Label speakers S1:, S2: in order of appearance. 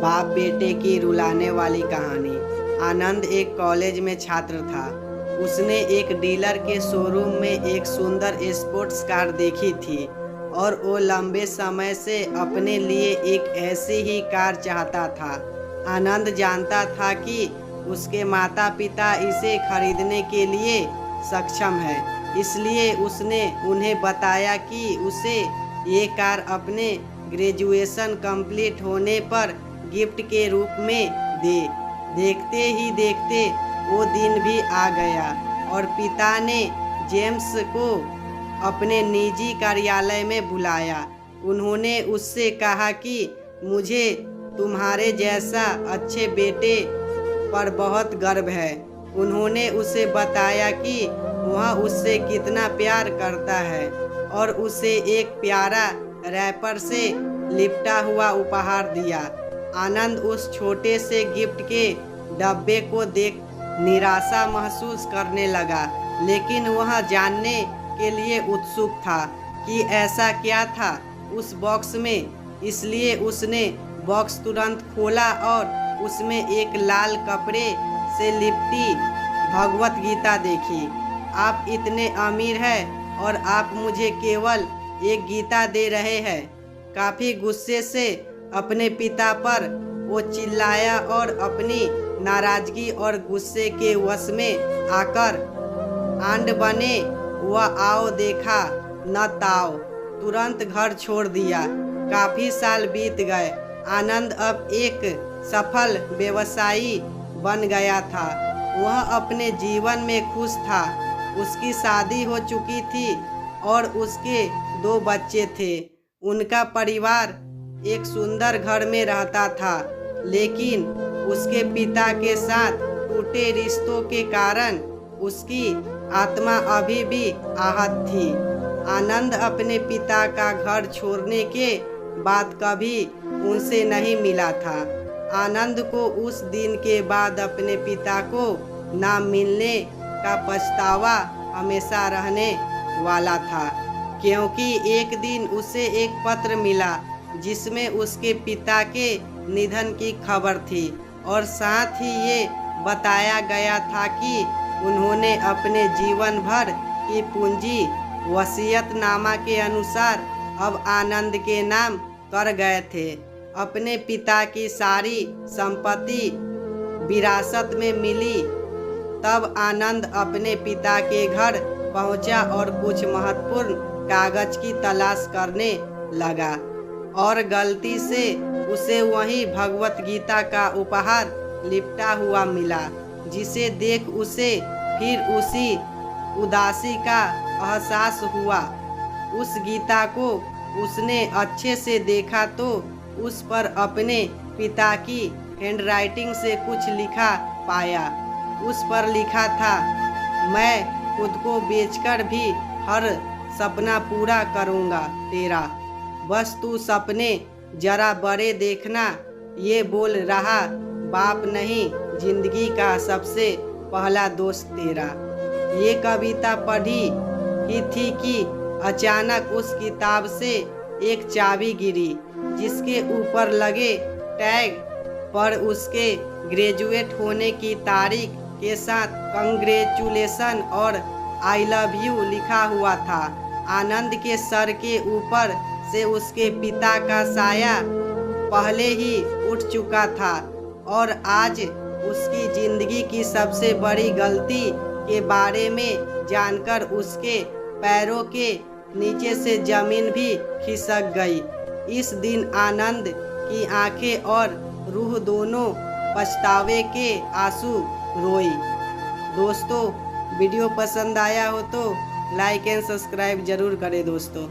S1: बाप बेटे की रुलाने वाली कहानी। आनंद एक कॉलेज में छात्र था। उसने एक डीलर के शोरूम में एक सुंदर स्पोर्ट्स कार देखी थी और वो लंबे समय से अपने लिए एक ऐसी ही कार चाहता था। आनंद जानता था कि उसके माता पिता इसे खरीदने के लिए सक्षम है, इसलिए उसने उन्हें बताया कि उसे ये कार अपने ग्रेजुएशन कंप्लीट होने पर गिफ्ट के रूप में दे। देखते ही देखते वो दिन भी आ गया और पिता ने जेम्स को अपने निजी कार्यालय में बुलाया। उन्होंने उससे कहा कि मुझे तुम्हारे जैसा अच्छे बेटे पर बहुत गर्व है। उन्होंने उसे बताया कि वह उससे कितना प्यार करता है और उसे एक प्यारा रैपर से लिपटा हुआ उपहार दिया। आनंद उस छोटे से गिफ्ट के डब्बे को देख निराशा महसूस करने लगा, लेकिन वह जानने के लिए उत्सुक था कि ऐसा क्या था उस बॉक्स में। इसलिए उसने बॉक्स तुरंत खोला और उसमें एक लाल कपड़े से लिपटी भगवत गीता देखी। आप इतने अमीर हैं और आप मुझे केवल एक गीता दे रहे हैं। काफ़ी गुस्से से अपने पिता पर वो चिल्लाया और अपनी नाराजगी और गुस्से के वश में आकर आंड बने वह आओ देखा न ताओ, तुरंत घर छोड़ दिया। काफ़ी साल बीत गए। आनंद अब एक सफल व्यवसायी बन गया था। वह अपने जीवन में खुश था। उसकी शादी हो चुकी थी और उसके 2 बच्चे थे। उनका परिवार एक सुंदर घर में रहता था, लेकिन उसके पिता के साथ टूटे रिश्तों के कारण उसकी आत्मा अभी भी आहत थी। आनंद अपने पिता का घर छोड़ने के बाद कभी उनसे नहीं मिला था। आनंद को उस दिन के बाद अपने पिता को ना मिलने का पछतावा हमेशा रहने वाला था, क्योंकि एक दिन उसे एक पत्र मिला जिसमें उसके पिता के निधन की खबर थी और साथ ही ये बताया गया था कि उन्होंने अपने जीवन भर की पूंजी वसीयतनामा के अनुसार अब आनंद के नाम कर गए थे। अपने पिता की सारी संपत्ति विरासत में मिली तब आनंद अपने पिता के घर पहुंचा और कुछ महत्वपूर्ण कागज की तलाश करने लगा और गलती से उसे वही भगवत गीता का उपहार लिपटा हुआ मिला, जिसे देख उसे फिर उसी उदासी का एहसास हुआ। उस गीता को उसने अच्छे से देखा तो उस पर अपने पिता की हैंडराइटिंग से कुछ लिखा पाया। उस पर लिखा था, मैं खुद को बेचकर भी हर सपना पूरा करूँगा तेरा, बस तू सपने जरा बड़े देखना। ये बोल रहा बाप नहीं, जिंदगी का सबसे पहला दोस्त तेरा। ये कविता पढ़ी ही थी कि अचानक उस किताब से एक चाबी गिरी, जिसके ऊपर लगे टैग पर उसके ग्रेजुएट होने की तारीख के साथ कंग्रेचुलेशन और आई लव यू लिखा हुआ था। आनंद के सर के ऊपर से उसके पिता का साया पहले ही उठ चुका था और आज उसकी जिंदगी की सबसे बड़ी गलती के बारे में जानकर उसके पैरों के नीचे से जमीन भी खिसक गई। इस दिन आनंद की आंखें और रूह दोनों पछतावे के आंसू रोई। दोस्तों, वीडियो पसंद आया हो तो लाइक एंड सब्सक्राइब जरूर करें दोस्तों।